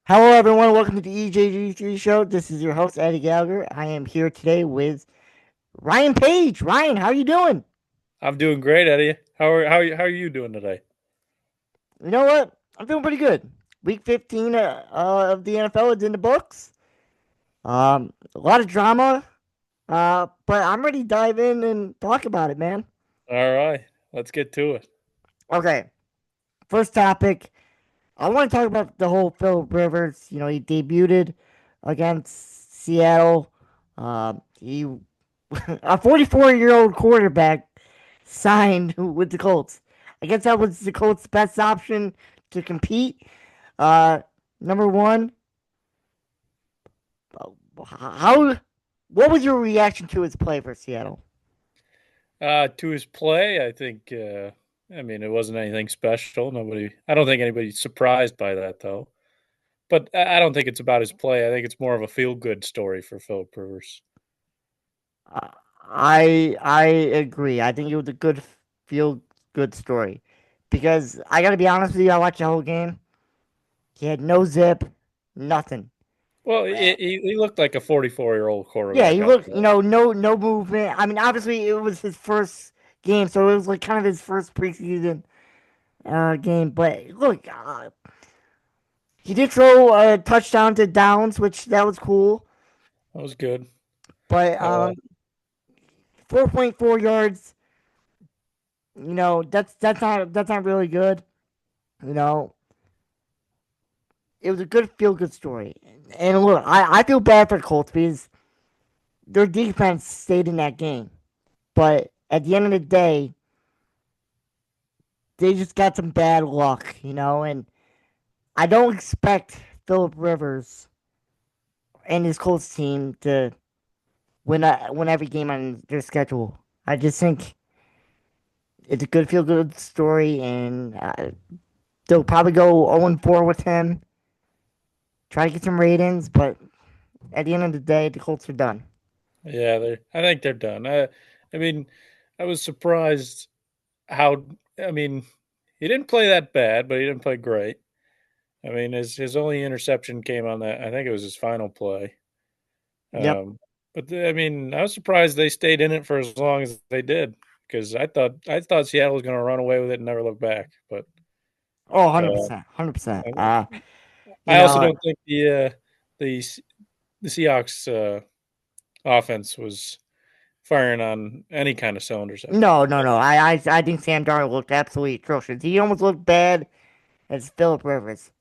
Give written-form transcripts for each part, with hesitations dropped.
Hello, everyone. Welcome to the EJG3 show. This is your host, Eddie Gallagher. I am here today with Ryan Page. Ryan, how are you doing? I'm doing great, Eddie. How are you doing today? You know what? I'm doing pretty good. Week 15 of the NFL is in the books. A lot of drama, but I'm ready to dive in and talk about it, man. All right, let's get to it. Okay, first topic. I want to talk about the whole Phillip Rivers. He debuted against Seattle. He a 44-year-old quarterback signed with the Colts. I guess that was the Colts' best option to compete. Uh, Number one, how? What was your reaction to his play for Seattle? To his play, I think. I mean, it wasn't anything special. I don't think anybody's surprised by that, though. But I don't think it's about his play. I think it's more of a feel-good story for Phillip Rivers. Uh, I agree. I think it was a feel good story because I got to be honest with you. I watched the whole game. He had no zip, nothing. Well, he looked like a 44-year-old Yeah, quarterback he out looked, there. no movement. I mean, obviously it was his first game, so it was like kind of his first preseason game. But look, he did throw a touchdown to Downs, which that was cool. That was good. But Uh, 4.4 yards, that's not really good. You know, it was a good feel good story. And look, I feel bad for Colts because their defense stayed in that game. But at the end of the day, they just got some bad luck. And I don't expect Philip Rivers and his Colts team to win every game on their schedule. I just think it's a good feel good story, and they'll probably go 0-4 with him. Try to get some ratings, but at the end of the day, the Colts are done. yeah, I think they're done. I mean, I was surprised how. I mean, he didn't play that bad, but he didn't play great. I mean, his only interception came on that. I think it was his final play. Yep. Um, I mean, I was surprised they stayed in it for as long as they did because I thought Seattle was going to run away with it and never look back. But Oh, uh, 100%. 100%. You I also know, don't think the the Seahawks offense was firing on any kind of cylinders after no, that. no, no. I think Sam Darnold looked absolutely atrocious. He almost looked bad as Philip Rivers.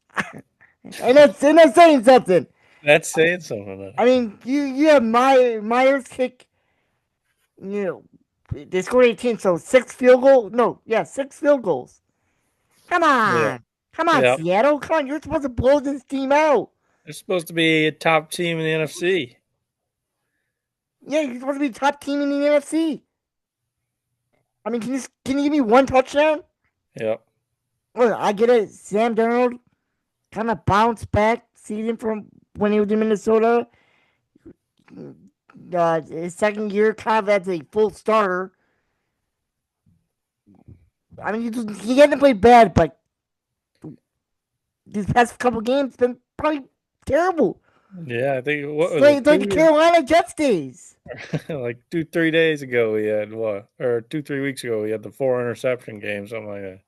And that's saying something. That's saying something. I mean, you have Myers kick. You know, they scored 18, so six field goal. No, yeah, six field goals. Come Yeah, on, come on, yeah. Seattle. Come on, you're supposed to blow this team out. They're supposed to be a top team in the NFC. Yeah, you're supposed to be the top team in the NFC. I mean, can you give me one touchdown? Yeah, Look, I get it. Sam Darnold kind of bounced back season from when he was in Minnesota. His second year, kind of as a full starter. I mean, he hasn't played bad, but these past couple games been probably terrible. yeah. I think what It's was like, it it's like the 2 years? Carolina Jets days Like 2 3 days ago we had what, or 2 3 weeks ago we had the four interception game, something like that.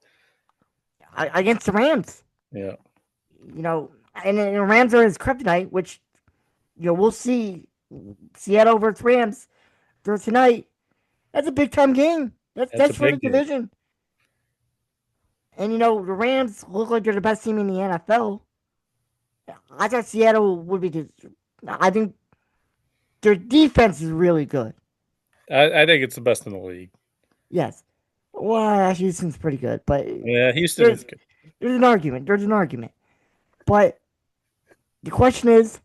against the Rams. Yeah, You know, and the Rams are his kryptonite, which we'll see Seattle versus Rams for tonight. That's a big time game. That's that's a that's for the big game. division. And the Rams look like they're the best team in the NFL. I thought Seattle would be. I think their defense is really good. I think it's the best in the league. Yes. Well, Houston's pretty good, but Yeah, Houston there's is good. there's an argument. There's an argument. But the question is,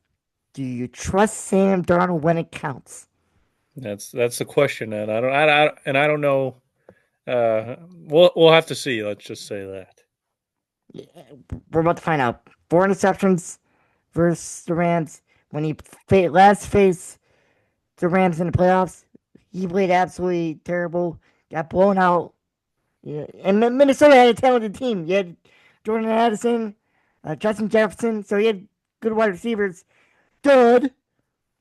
do you trust Sam Darnold when it counts? That's the question, and I don't know. We'll have to see. Let's just say that. Yeah, we're about to find out. Four interceptions versus the Rams. When he last faced the Rams in the playoffs, he played absolutely terrible. Got blown out. Yeah. And Minnesota had a talented team. You had Jordan Addison, Justin Jefferson. So he had good wide receivers. Dud,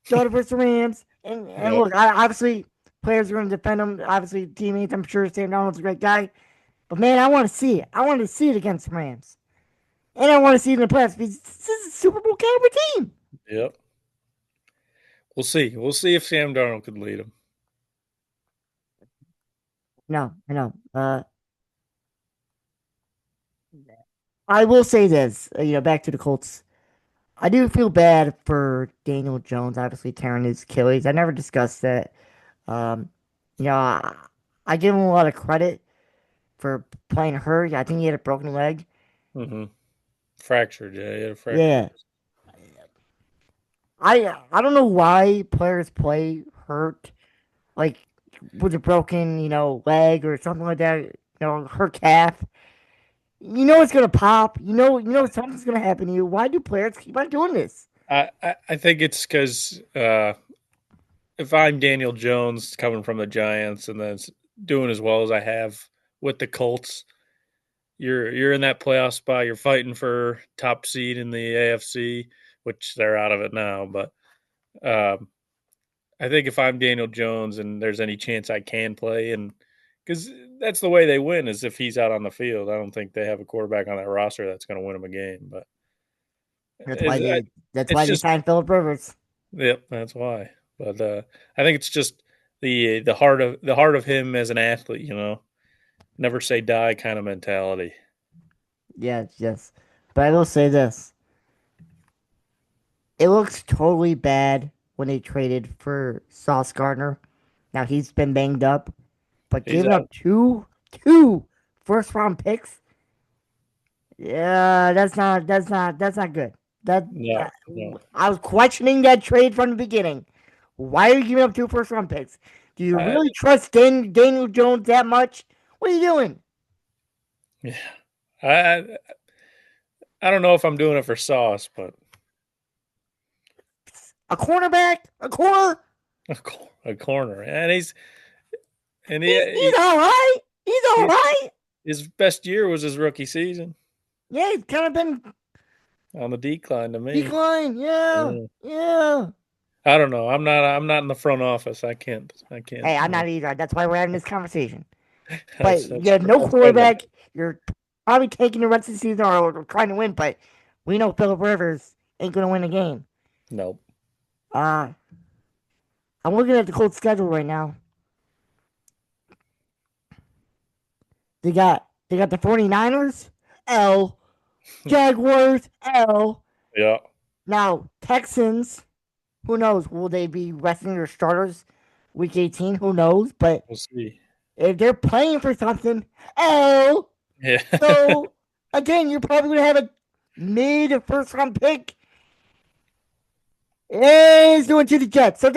dud versus the Rams. And Yep. look, obviously players are going to defend him. Obviously teammates. I'm sure Sam Donald's a great guy. But man, I want to see it. I want to see it against the Rams. And I want to see it in the playoffs because this is a Super Bowl caliber team. Yep. We'll see. We'll see if Sam Darnold could lead him. No, I know. I will say this. Back to the Colts. I do feel bad for Daniel Jones, obviously tearing his Achilles. I never discussed that. Um, I give him a lot of credit for playing hurt. I think he had a broken leg. Mm-hmm. Fractured. Yeah, he had a fractured Yeah, wrist. I don't know why players play hurt, like with a broken leg or something like that. Hurt calf. You know it's gonna pop. You know something's gonna happen to you. Why do players keep on doing this? I think it's because if I'm Daniel Jones coming from the Giants and then doing as well as I have with the Colts, you're in that playoff spot. You're fighting for top seed in the AFC, which they're out of it now. But um, I think if I'm Daniel Jones and there's any chance I can play, and because that's the way they win is if he's out on the field. I don't think they have a quarterback on that roster that's going to win them a game. But That's why it's, they. That's it's why they just signed Phillip Rivers. yep, that's why. But I think it's just the heart of him as an athlete. Never say die kind of mentality. Yes, yes. But I will say this: it looks totally bad when they traded for Sauce Gardner. Now he's been banged up, but He's giving out. up two first round picks, yeah, that's not good. That No, no. I was questioning that trade from the beginning. Why are you giving up two first round picks? Do you I, really trust Daniel Jones that much? What are you doing? yeah. I I don't know if I'm doing it for sauce, but A cornerback? A corner? a corner, and and He's all right. He's all he right. his best year was his rookie season Yeah, he's kind of been on the decline to me. decline. Yeah, Yeah. yeah. I don't know. I'm not in the front office. I can't. I can't. Hey, I'm not either. That's why we're having this conversation. But That's you have no that's fair enough. quarterback. You're probably taking the rest of the season or trying to win, but we know Phillip Rivers ain't going to win a game. Nope. Uh, I'm looking at the Colts schedule right now. They got the 49ers, L, Jaguars, L. Yeah. Now, Texans, who knows? Will they be resting their starters week 18? Who knows? But We'll see. if they're playing for something, L. Yeah. So, again, you're probably going to have a mid first round pick. Is doing to the Jets. So,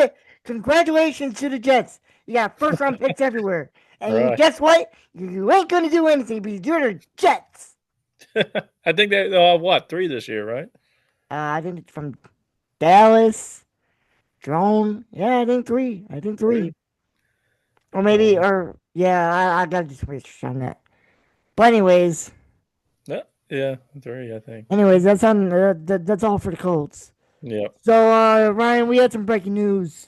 congratulations to the Jets. You got first round picks everywhere. All And right. guess what? You ain't going to do anything because you're the Jets. I think they'll have what 3 this year, right? I think it's from Dallas, Drone. Yeah, I think three. I think 3. three. Or maybe, or, yeah, I got to do some research on that. But, Yeah. Yeah. 3. I think. that's all for the Colts. Yep. So, Ryan, we had some breaking news.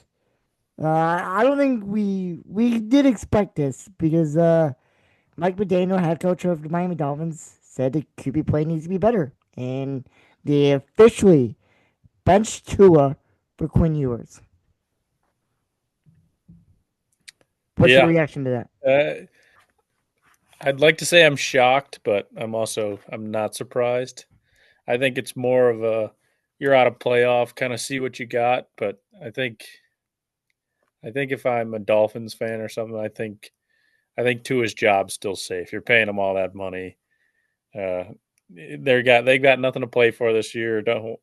I don't think we did expect this because Mike McDaniel, head coach of the Miami Dolphins, said the QB play needs to be better, and they officially benched Tua for Quinn Ewers. What's your Yeah. reaction to that? Uh, I'd like to say I'm shocked, but I'm not surprised. I think it's more of a you're out of playoff, kind of see what you got. But I think if I'm a Dolphins fan or something, I think Tua's job's still safe. You're paying him all that money. Uh, they got nothing to play for this year. Don't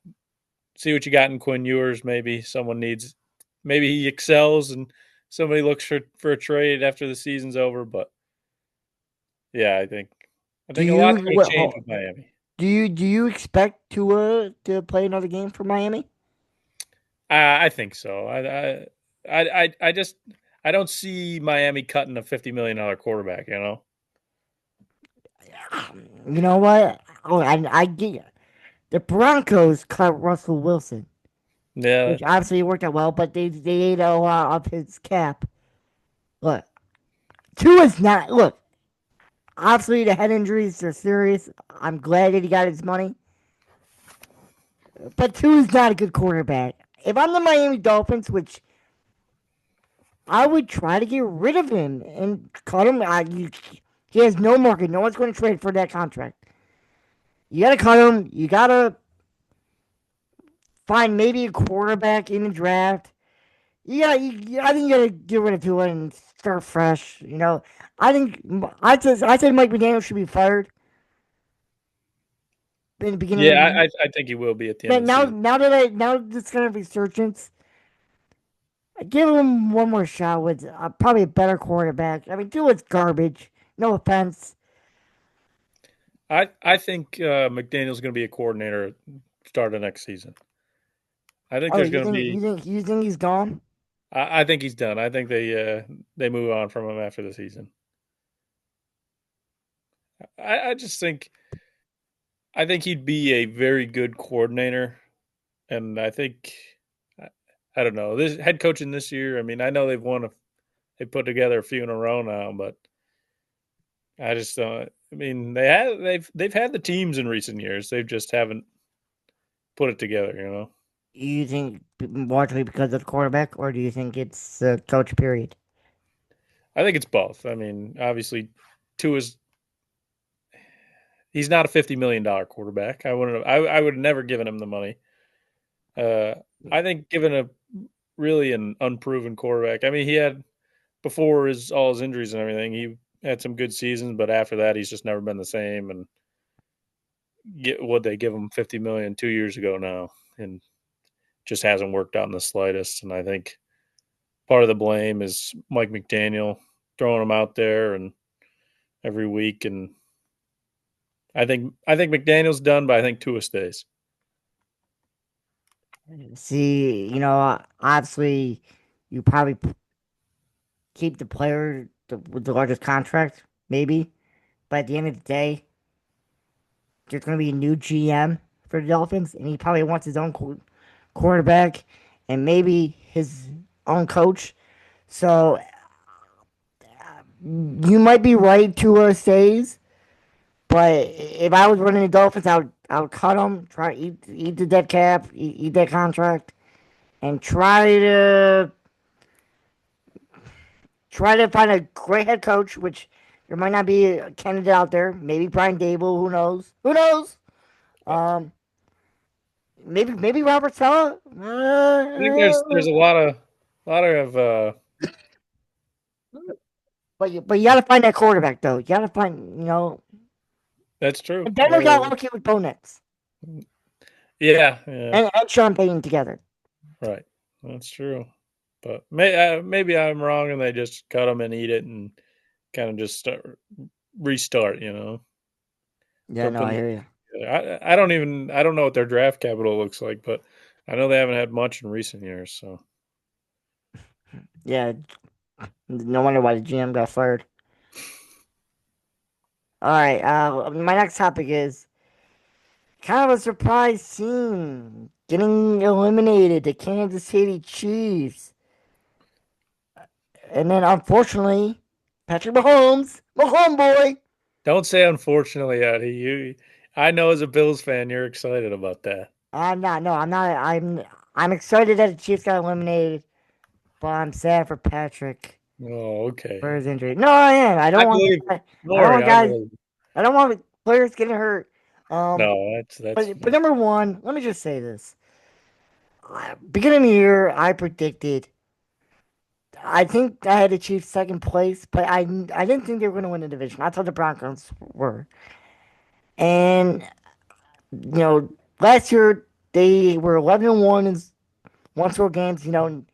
see what you got in Quinn Ewers. Maybe he excels and somebody looks for a trade after the season's over. But yeah, I Do think a lot's you going to what? change with Miami. Do you expect Tua to play another game for Miami? I think so. I just I don't see Miami cutting a $50 million quarterback. You know what? Oh, I get The Broncos cut Russell Wilson, Yeah, which obviously worked out well, but they ate a lot of his cap. Look, Tua's not. Look, obviously the head injuries are serious. I'm glad that he got his money, but Tua's not a good quarterback. If I'm the Miami Dolphins, which I would try to get rid of him and cut him. He has no market. No one's going to trade for that contract. You got to cut him. You got to find maybe a quarterback in the draft. I think you got to get rid of Tua and start fresh. I think I said Mike McDaniel should be fired in the beginning of the yeah, year. I think he will be at the end But of the season. now this kind of resurgence, I give him one more shot with probably a better quarterback. I mean, Tua's garbage. No offense. I think McDaniel's going to be a coordinator at start of next season. I think Oh, there's going to be. you think he's gone? I think he's done. I think they move on from him after the season. I just think I think he'd be a very good coordinator, and I think I, I don't know this head coaching this year. I mean, I know they put together a few in a row now, but I just don't. I mean, they've had the teams in recent years. They just haven't put it together. You think largely because of the quarterback, or do you think it's the coach? Period. I think it's both. I mean, obviously, two is he's not a $50 million quarterback. I would have never given him the money. Uh, I think given a really an unproven quarterback. I mean, he had before his all his injuries and everything, he had some good seasons, but after that, he's just never been the same. And what they give him 50 million 2 years ago now, and just hasn't worked out in the slightest. And I think part of the blame is Mike McDaniel throwing him out there and every week. And I think McDaniel's done, but I think Tua stays. See, obviously, you probably keep the player with the largest contract, maybe. But at the end of the day, there's going to be a new GM for the Dolphins, and he probably wants his own quarterback and maybe his own coach. So you might be right to stays, but if I was running the Dolphins, I would cut him, try eat the dead cap, eat that contract, and try to find a great head coach. Which there might not be a candidate out there. Maybe Brian Dable. Who knows? Who knows? Um, maybe Robert Sala. I think there's a lot of But you got to find that quarterback though. You got to find that's true. And Denver got lucky with Bo Nix Yeah, yeah, and Sean Payton together. right. That's true. But maybe I'm wrong, and they just cut them and eat it, and kind of just restart. Yeah, Start no, I putting. hear you. I don't know what their draft capital looks like, but I know they haven't had much in recent years. So Yeah, no wonder why the GM got fired. All right, my next topic is kind of a surprise team getting eliminated, the Kansas City Chiefs. And then unfortunately, Patrick Mahomes, my homeboy. don't say unfortunately, Eddie. I know as a Bills fan, you're excited about that. I'm not. No, I'm not. I'm excited that the Chiefs got eliminated, but I'm sad for Patrick Oh, okay. for his injury. No, I am. I believe. Don't I don't worry, want I guys. believe. I don't want players getting hurt. Um, No, that's but number one, let me just say this: beginning of the year, I predicted. I think I had the Chiefs second place, but I didn't think they were going to win the division. I thought the Broncos were, and last year they were 11-1 in one score games.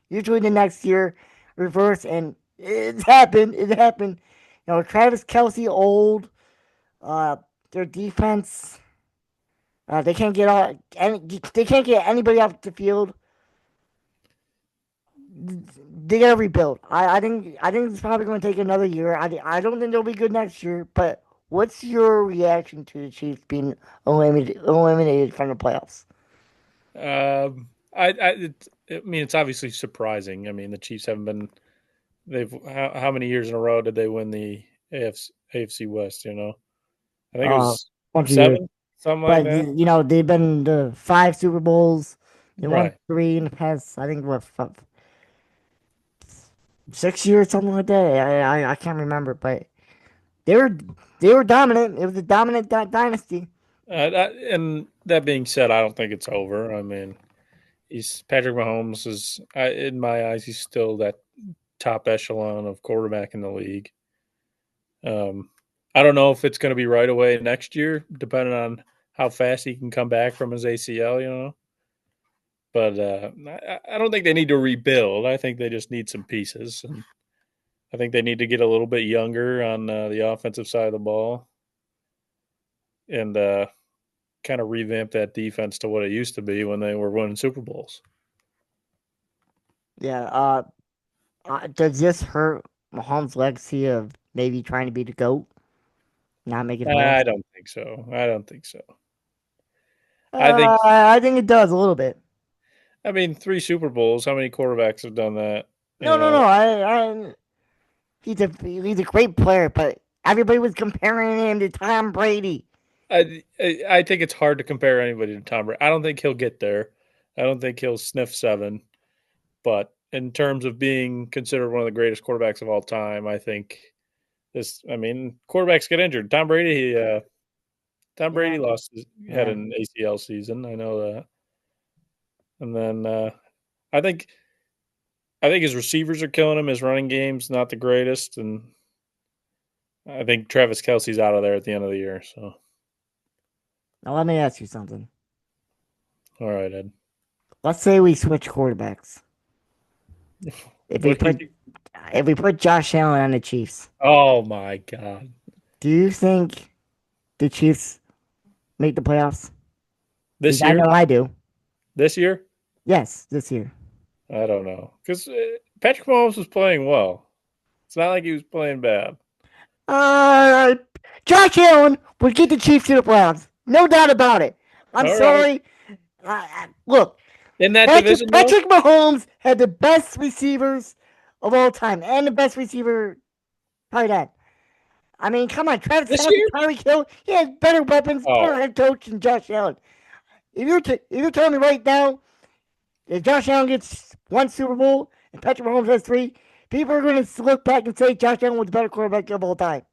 Usually the next year reverse, and it's happened. It happened. Travis Kelsey old. Uh, their defense. They can't get they can't get anybody off the field. They gotta rebuild. I think it's probably going to take another year. I don't think they'll be good next year, but What's your reaction to the Chiefs being eliminated from the playoffs? I mean, it's obviously surprising. I mean, the Chiefs haven't been. They've how many years in a row did they win the AFC West? I think it Uh, was Bunch of years, 7, something like but that. they've been to five Super Bowls. They won Right. three in the past. I think what 6 years, something like that. I can't remember, but they were they were dominant. It was a dominant dynasty. And that being said, I don't think it's over. I mean, he's Patrick Mahomes is, in my eyes, he's still that top echelon of quarterback in the league. Um, I don't know if it's going to be right away next year, depending on how fast he can come back from his ACL. But I don't think they need to rebuild. I think they just need some pieces, and I think they need to get a little bit younger on the offensive side of the ball and kind of revamp that defense to what it used to be when they were winning Super Bowls. Yeah. Does this hurt Mahomes' legacy of maybe trying to be the goat, not making the I playoffs? don't think so. I don't think so. I think. I think it does a little bit. I mean, 3 Super Bowls. How many quarterbacks have done that? You No, no, no. know, He's a great player, but everybody was comparing him to Tom Brady. I think it's hard to compare anybody to Tom Brady. I don't think he'll get there. I don't think he'll sniff 7. But in terms of being considered one of the greatest quarterbacks of all time, I think this. I mean, quarterbacks get injured. Tom Yeah, Brady had yeah. an ACL season. I know that. And then I think I think his receivers are killing him. His running game's not the greatest, and I think Travis Kelsey's out of there at the end of the year. So, Now let me ask you something. all right, Ed. Let's say we switch quarterbacks. If we What do you put think? if we put Josh Allen on the Chiefs, Oh my God! do you think the Chiefs make the playoffs? Because This I year, know I do. this year, Yes, this year. I don't know because Patrick Mahomes was playing well. It's not like he was playing bad. Uh, Josh Allen would get the Chiefs to the playoffs. No doubt about it. I'm All right, sorry. Look, in that Patrick division though, Patrick Mahomes had the best receivers of all time, and the best receiver tight end. I mean, come on, Travis this Kelsey, year. Tyreek Hill, he has better weapons, better Oh head coach than Josh Allen. If you're telling me right now if Josh Allen gets one Super Bowl and Patrick Mahomes has three, people are going to look back and say Josh Allen was the better quarterback of all time.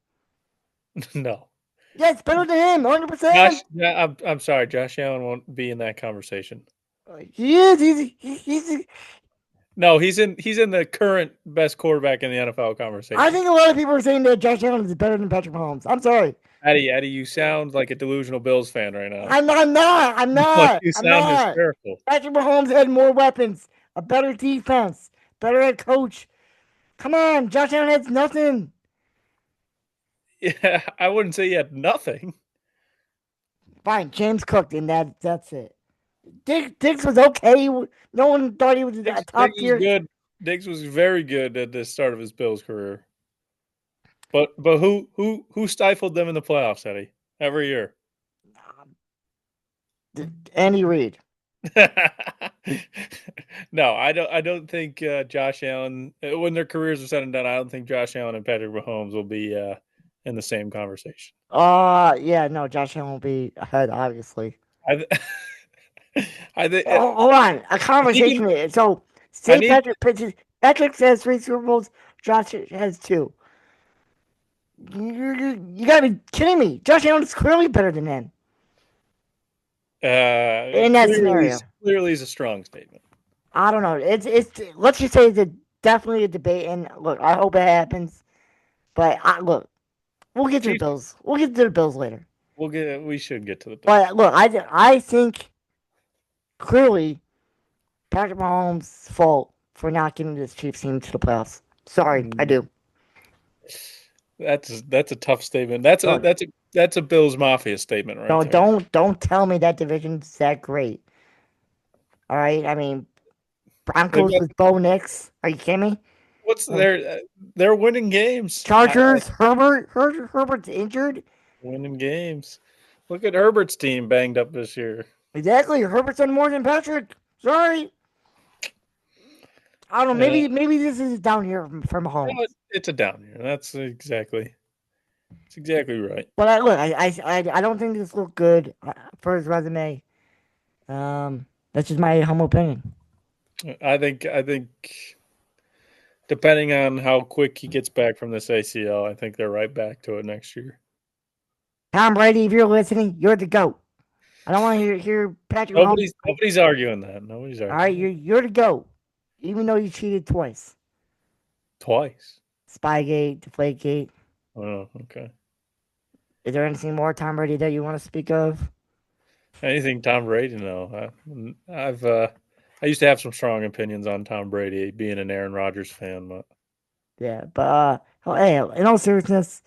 no, Yes, better than him, 100%. Yeah, I'm sorry. Josh Allen won't be in that conversation. He is. He's. No, he's in the current best quarterback in the NFL I conversation. think a lot of people are saying that Josh Allen is better than Patrick Mahomes. I'm sorry. Eddie, you sound like a delusional Bills fan right now. I'm not. I'm No, not. you I'm sound not. hysterical. Patrick Mahomes had more weapons, a better defense, better head coach. Come on, Josh Allen has nothing. Yeah, I wouldn't say he had nothing. Fine, James Cook, and that's it. Diggs was okay. No one thought he was a Diggs top was tier. good. Diggs was very good at the start of his Bills career. But who stifled them in the playoffs, Eddie? Every year. Andy Reid. No, I don't think Josh Allen. When their careers are said and done, I don't think Josh Allen and Patrick Mahomes will be in the same conversation. Yeah, no, Josh Allen will be ahead, obviously. I, th- I think Hold on, a if he can. conversation. So, I say need. Patrick has three Super Bowls, Josh has two. You gotta be kidding me. Josh Allen is clearly better than him in that Clearly, scenario. clearly is a strong statement. I don't know. It's let's just say definitely a debate. And look, I hope it happens. But look, we'll get to the Chiefs. Bills. We'll get to the Bills later. We should get to the But Bills. look, I think clearly Patrick Mahomes' fault for not getting this Chiefs team to the playoffs. Sorry, I Mm, do. That's a tough statement. That's a Bills Mafia statement right there. Don't tell me that division's that great. All right, I mean They've Broncos got with Bo Nix. Are you kidding me? what's Uh, they're winning games. Chargers, Herbert's injured. winning games. Look at Herbert's team banged up this year. Exactly. Herbert's done more than Patrick. Sorry. I don't know. Uh, Maybe this is down here from no, Mahomes. it's a down year. That's exactly right. But I don't think this looked good for his resume. That's just my humble opinion. I think depending on how quick he gets back from this ACL, I think they're right back to it next year. Tom Brady, if you're listening, you're the goat. I don't want to hear Patrick Mahomes. Nobody's arguing that. Nobody's All right, arguing that. you're the goat, even though you cheated twice. Twice. Spygate, Deflategate. Oh, okay. Is there anything more, Tom Brady, that you want to speak of? Anything Tom Brady? No, I used to have some strong opinions on Tom Brady, being an Aaron Rodgers fan, but Yeah, but hey, in all seriousness,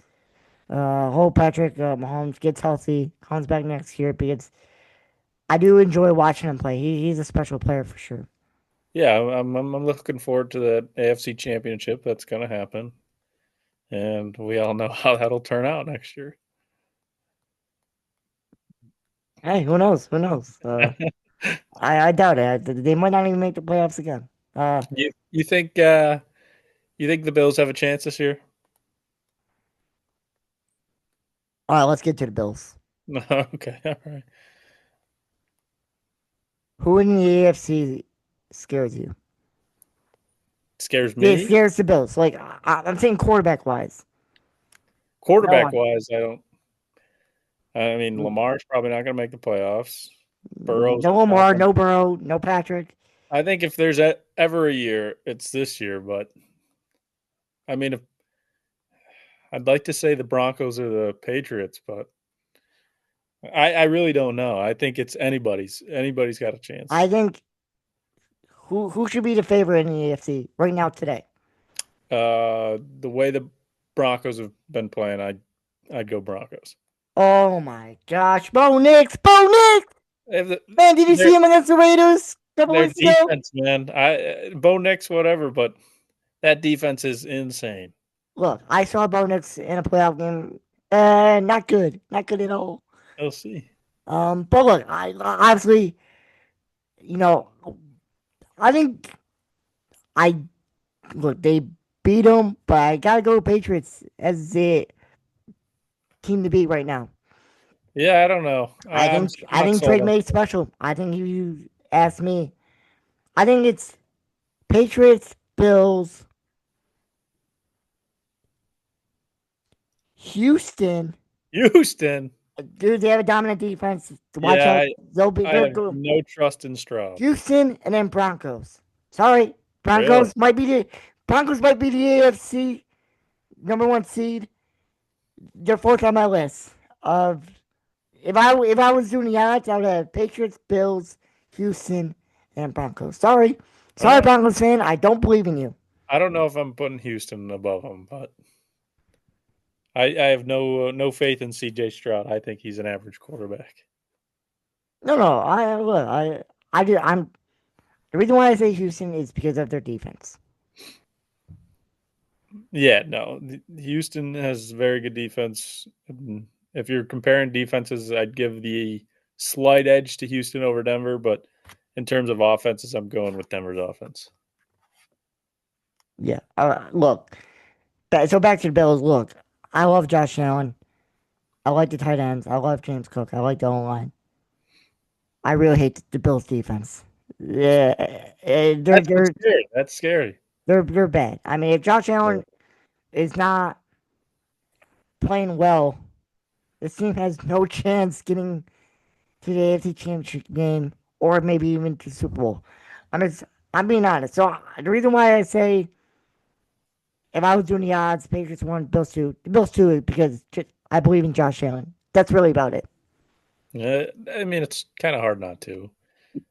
hope Patrick Mahomes gets healthy, comes back next year because I do enjoy watching him play. He's a special player for sure. yeah, I'm looking forward to the AFC Championship. That's going to happen, and we all know how that'll turn out next year. Hey, who knows? Who knows? I doubt it. They might not even make the playoffs again. You think the Bills have a chance this year? All right, let's get to the Bills. No, okay, all right. Who in the AFC scares you? Scares Yeah, me. scares the Bills. Like I'm saying, quarterback wise. No Quarterback one. wise, I don't. I mean, Lamar's probably not going to make the playoffs. Burrow's No not Lamar, going. no Burrow, no Patrick. I think if there's ever a year, it's this year. But I mean, if, I'd like to say the Broncos or the Patriots, but I really don't know. I think it's anybody's. Anybody's got a I chance. think who should be the favorite in the AFC right now today? The way the Broncos have been playing, I'd go Broncos. Oh my gosh, Bo Nix, Bo Nix! If Man, did you their see him against the Raiders a couple their weeks ago? defense, man. Bo Nix, whatever, but that defense is insane. Look, I saw Bo Nix in a playoff game. Not good, not good at all. We'll see. But look, I obviously, you know, I think I look they beat them, but I gotta go Patriots as the team to beat right now. Yeah, I don't know. I'm still I not think sold Drake on. made special. I think you asked me. I think it's Patriots, Bills, Houston. Houston. Dude, they have a dominant defense. Watch Yeah, out. I They're have good. no trust in Stroud. Houston and then Broncos. Sorry, Really? Broncos might be the AFC number one seed. They're fourth on my list of if I was doing the odds, I would have Patriots, Bills, Houston, and Broncos. All Sorry, right. Broncos fan. I don't believe in you. I don't know if I'm putting Houston above them, but I have no faith in CJ Stroud. I think he's an average quarterback. No. I do. I'm the reason why I say Houston is because of their defense. Yeah, no. Houston has very good defense. If you're comparing defenses, I'd give the slight edge to Houston over Denver, but in terms of offenses, I'm going with Denver's offense. Yeah. Look. So back to the Bills. Look, I love Josh Allen. I like the tight ends. I love James Cook. I like the O line. I really hate the Bills defense. Yeah, That's what's scary. That's scary. they're bad. I mean, if Josh Yeah. Allen is not playing well, this team has no chance getting to the AFC Championship game or maybe even to the Super Bowl. I'm just, I'm being honest. So the reason why I say if I was doing the odds, Patriots one, Bills two, the Bills two is because I believe in Josh Allen. That's really about it. I mean, it's kind of hard not to.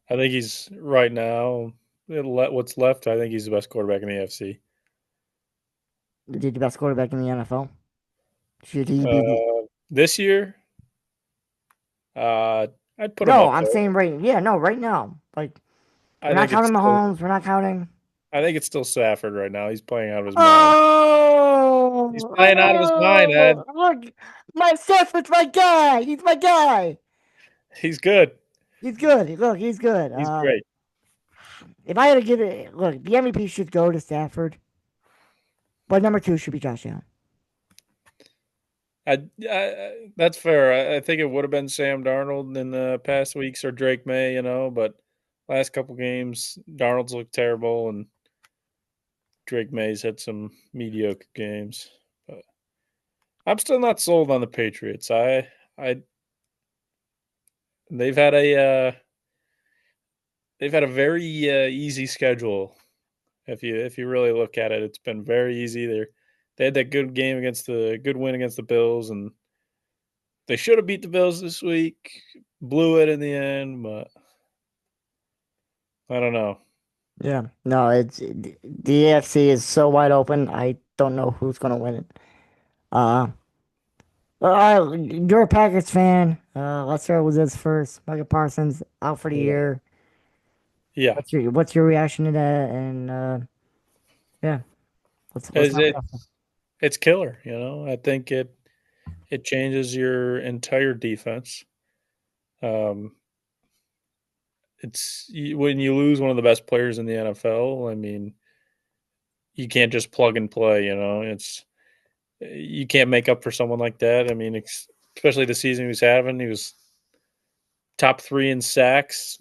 I think he's right now. What's left? I think he's the best quarterback in the AFC. The best quarterback in the NFL. Should he be the? This year, uh, I'd put him No, up I'm there. saying right. Yeah, no, right now. Like we're I not think it's counting still. Mahomes. We're not counting. I think it's still Stafford right now. He's playing out of his mind. Oh, He's playing out of his mind, Ed. Look, my Stafford's my guy. He's my guy. He's good. He's good. Look, he's good. He's great. If I had to give it, look, the MVP should go to Stafford, but number two should be Josh Allen. That's fair. I think it would have been Sam Darnold in the past weeks or Drake May, but last couple games, Darnold's looked terrible and Drake May's had some mediocre games. But I'm still not sold on the Patriots. I they've had a uh, they've had a very easy schedule. If you really look at it, it's been very easy. They had that good win against the Bills, and they should have beat the Bills this week. Blew it in the end, but I don't know. Yeah, no, it's the AFC is so wide open. I don't know who's gonna win it. Uh, you're a Packers fan. Let's start with this first. Micah Parsons out for the Yeah. year. Yeah. What's your reaction to that? And yeah, let's It's, knock it off. it's it's killer. I think it changes your entire defense. Um, when you lose one of the best players in the NFL. I mean, you can't just plug and play. You can't make up for someone like that. I mean, especially the season he was having. He was top three in sacks,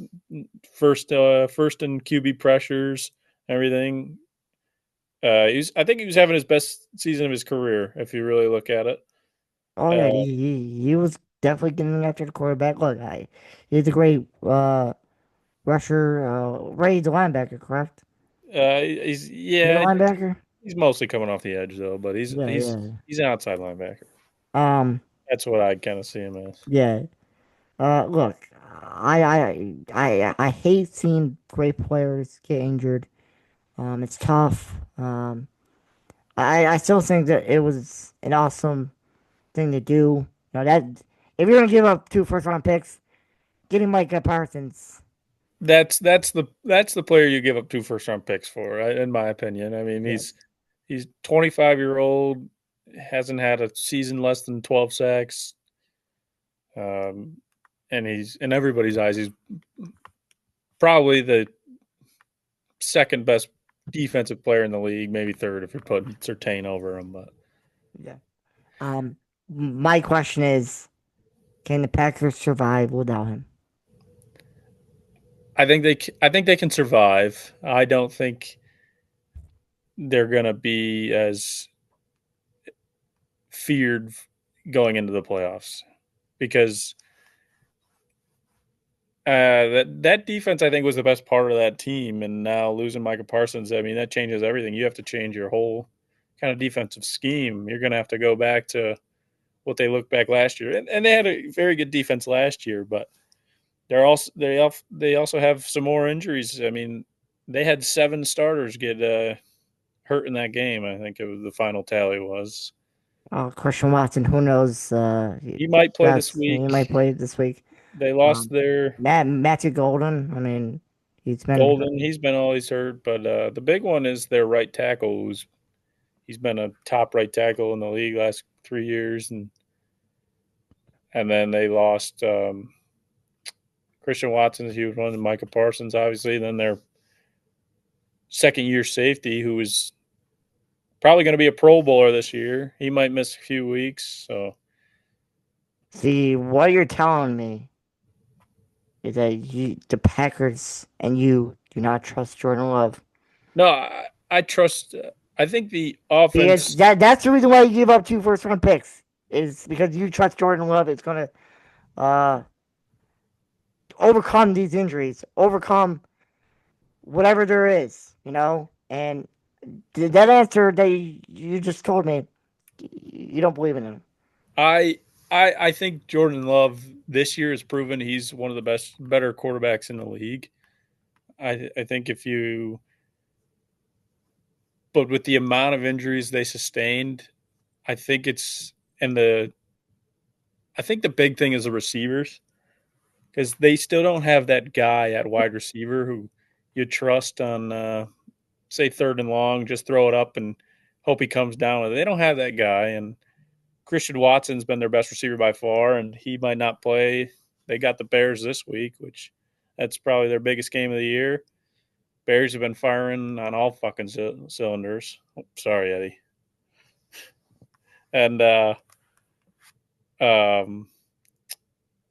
first in QB pressures, everything. I think he was having his best season of his career if you really look at it. Oh yeah, Uh, he was definitely getting after the quarterback. Look, he's a great rusher. Ray the linebacker, correct? he's He's a yeah, linebacker. he's mostly coming off the edge though, but he's Yeah, he's yeah. he's an outside linebacker. Um, That's what I kind of see him as. yeah. Look, I hate seeing great players get injured. It's tough. I still think that it was an awesome thing to do. That if you're gonna give up two first round picks, getting Micah Parsons. That's the player you give up two first round picks for, right, in my opinion. I mean, Yeah. he's 25-year old, hasn't had a season less than 12 sacks, and he's in everybody's eyes. He's probably the second best defensive player in the league, maybe third if you're putting Surtain over him. But Yeah. My question is, can the Packers survive without him? I think they can survive. I don't think they're gonna be as feared going into the playoffs because that defense I think was the best part of that team, and now losing Micah Parsons, I mean that changes everything. You have to change your whole kind of defensive scheme. You're going to have to go back to what they looked back last year, and they had a very good defense last year, but they also have some more injuries. I mean, they had 7 starters get hurt in that game. I think it was the final tally was. Christian Watson, who knows? He might play this Yes, he week. might play this week. They lost Um, their Matthew Golden. I mean, he's been Golden. He's been always hurt, but the big one is their right tackle, he's been a top right tackle in the league last 3 years, and then they lost Christian Watson, he was one, and Micah Parsons, obviously. Then their second year safety, who is probably going to be a Pro Bowler this year, he might miss a few weeks. So see what you're telling me is that the Packers and you do not trust Jordan Love. no, I trust. I think the See, offense. that's the reason why you give up two first round picks is because you trust Jordan Love. It's gonna uh overcome these injuries, overcome whatever there is, And that answer that you just told me, you don't believe in him. I I think Jordan Love this year has proven he's one of the better quarterbacks in the league. I think but with the amount of injuries they sustained, I think it's and the I think the big thing is the receivers because they still don't have that guy at wide receiver who you trust on say third and long, just throw it up and hope he comes down. They don't have that guy, and Christian Watson's been their best receiver by far, and he might not play. They got the Bears this week, which that's probably their biggest game of the year. Bears have been firing on all fucking cylinders. Oh, sorry, Eddie. And um,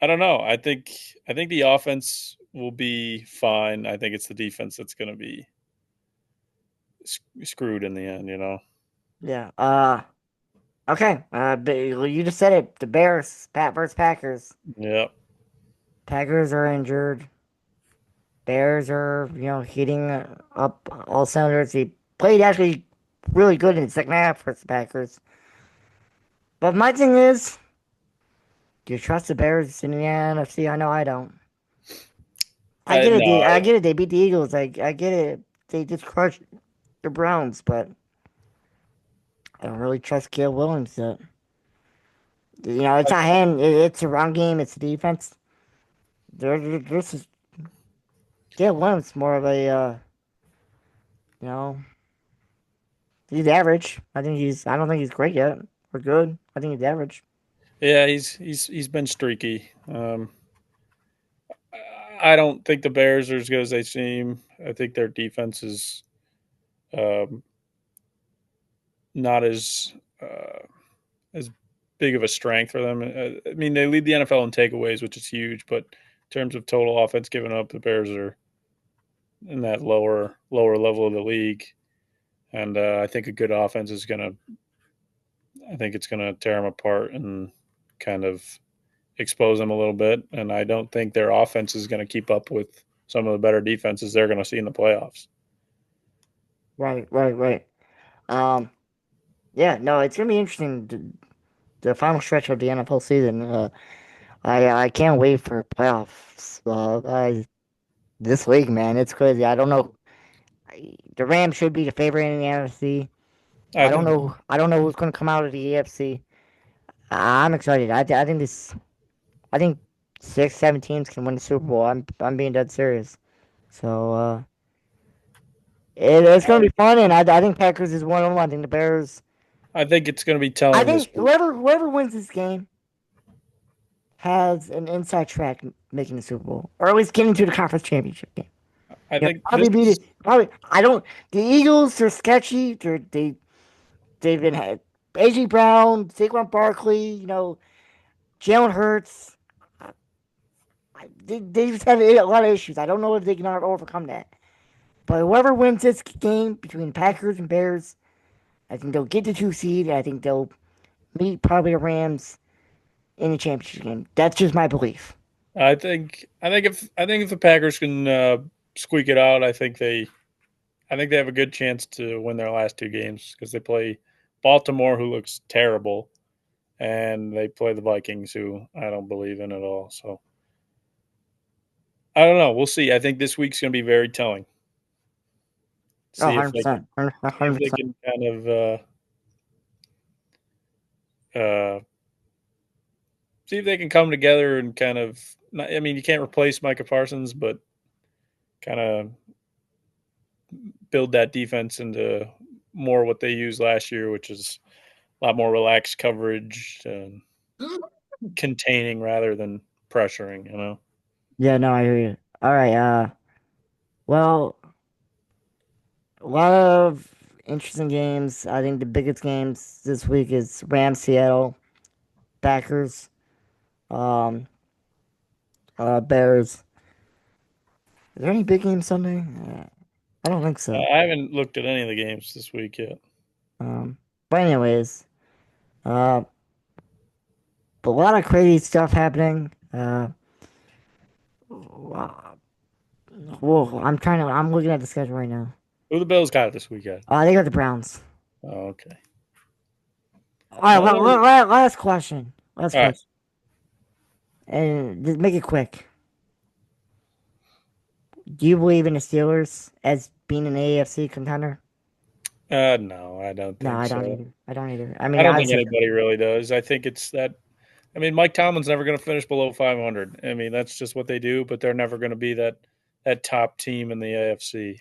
I don't know. I think the offense will be fine. I think it's the defense that's going to be screwed in the end. You know. Yeah. Okay. Well, you just said it. The Bears, Pat versus Packers. Yep. Packers are injured. Bears are, heating up all cylinders. He played actually really good in the second half for the Packers. But my thing is, do you trust the Bears in the NFC? I know I don't. I get it. No, I get it. They beat the Eagles. I get it. They just crushed the Browns, but I don't really trust Caleb Williams yet. It's not him. It's a run game. It's a defense. This is Caleb Williams more of a, you know, he's average. I don't think he's great yet or good. I think he's average. yeah, he's been streaky. I don't think the Bears are as good as they seem. I think their defense is um, not as big of a strength for them. I mean, they lead the NFL in takeaways, which is huge, but in terms of total offense given up, the Bears are in that lower level of the league. And I think a good offense is gonna. I think it's gonna tear them apart and kind of expose them a little bit. And I don't think their offense is going to keep up with some of the better defenses they're going to see in the playoffs. Right, right, right. Um, yeah, no, it's gonna be interesting. The final stretch of the NFL season. I can't wait for playoffs. This week, man, it's crazy. I don't know. The Rams should be the favorite in the NFC. I think I don't know who's gonna come out of the AFC. I'm excited. I think this. I think six, seven teams can win the Super Bowl. I'm being dead serious. So it's gonna be fun, and I think Packers is one of them. I think the Bears. I think it's going to be I telling this think week. whoever wins this game has an inside track making the Super Bowl, or at least getting to the conference championship game. I think this Probably beat is. it. Probably. I don't. The Eagles are sketchy. They've been had AJ Brown, Saquon Barkley. Jalen Hurts. They just have a lot of issues. I don't know if they can overcome that. But whoever wins this game between Packers and Bears, I think they'll get the 2 seed. I think they'll meet probably the Rams in the championship game. That's just my belief. I think if the Packers can squeak it out, I think they have a good chance to win their last two games because they play Baltimore, who looks terrible, and they play the Vikings, who I don't believe in at all. So I don't know. We'll see. I think this week's going to be very telling. Oh, See if they can 100%. see if they 100%. can kind of uh, see if they can come together and kind of. I mean, you can't replace Micah Parsons, but kind of build that defense into more what they used last year, which is a lot more relaxed coverage and containing rather than pressuring. You know, Yeah, no, I hear you. All right. Well, a lot of interesting games. I think the biggest games this week is Rams, Seattle, Packers, um, Bears. Is there any big games Sunday? I don't think so. I haven't looked at any of the games this week yet. But anyways, uh, but a lot of crazy stuff happening. Whoa, I'm looking at the schedule right now. Who the Bills got this weekend? They got the Browns. Oh, okay. All right, Well, last question. Last all right. question. And just make it quick. Do you believe in the Steelers as being an AFC contender? No, I don't No, think I don't so. either. I don't either. I I mean, don't think obviously, anybody really does. I think it's that. I mean, Mike Tomlin's never going to finish below 500. I mean, that's just what they do. But they're never going to be that top team in the AFC.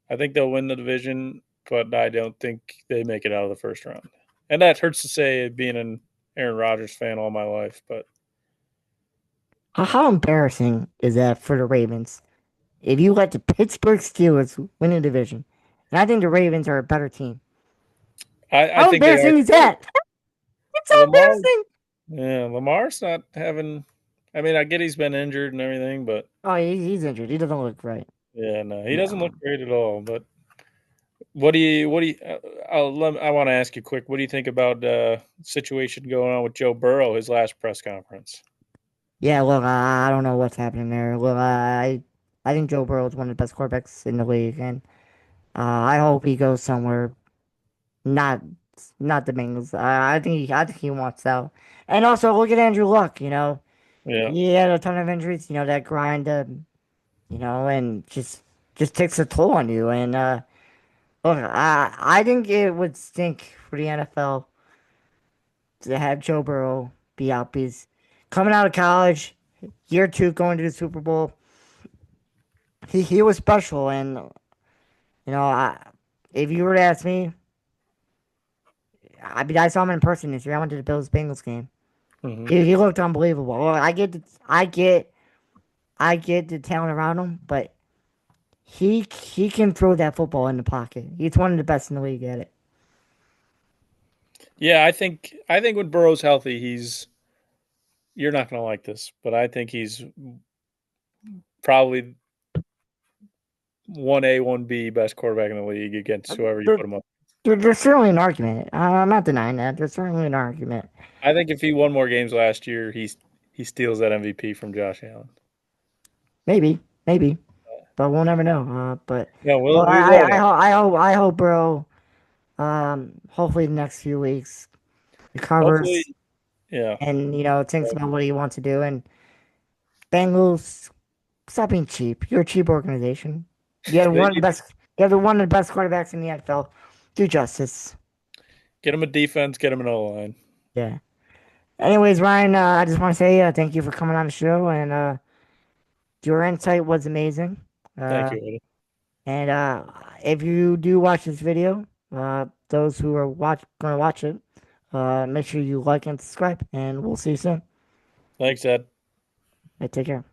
I think they'll win the division, but I don't think they make it out of the first round. And that hurts to say, being an Aaron Rodgers fan all my life, but How embarrassing is that for the Ravens? If you let the Pittsburgh Steelers win the division, and I think the Ravens are a better team. I How think they are embarrassing is too. that? It's so Lamar, embarrassing. yeah, Lamar's not having. I mean, I get he's been injured and everything, but Oh, he's injured. He doesn't look right. yeah, no, he doesn't look No. great at all. But what do you? I want to ask you quick. What do you think about situation going on with Joe Burrow? His last press conference. Yeah, look, I don't know what's happening there. Look, I think Joe Burrow is one of the best quarterbacks in the league, and I hope he goes somewhere not not the Bengals. I think he wants out. And also look at Andrew Luck. Yeah. He had a ton of injuries. That grind. And just takes a toll on you. And look, I think it would stink for the NFL to have Joe Burrow be out because coming out of college, year two going to the Super Bowl, he was special. And if you were to ask me, I saw him in person this year. I went to the Bills Bengals game. Hmm. He looked unbelievable. Well, I get the talent around him, but he can throw that football in the pocket. He's one of the best in the league at it. Yeah, I think when Burrow's healthy, he's you're not going to like this, but I think he's probably 1A, 1B best quarterback in the league against whoever you There, put him up. there's certainly an argument. I'm not denying that. There's certainly an argument. I think if he won more games last year, he steals that MVP from Josh Allen. Maybe, but we'll never know. But Yeah, well, we won't know. I hope, bro. Hopefully the next few weeks Hopefully, recovers yeah. and thinks about what he wants to do. And Bengals, stop being cheap. You're a cheap organization. You have They one of the need to best. You have one of the best quarterbacks in the NFL. Do justice. get him a defense, get him an O line. Yeah. Anyways, Ryan, I just want to say thank you for coming on the show, and your insight was amazing. Thank Uh, you, Eddie. and if you do watch this video, those who are going to watch it, make sure you like and subscribe, and we'll see you soon. Thanks, Ed. Hey, take care.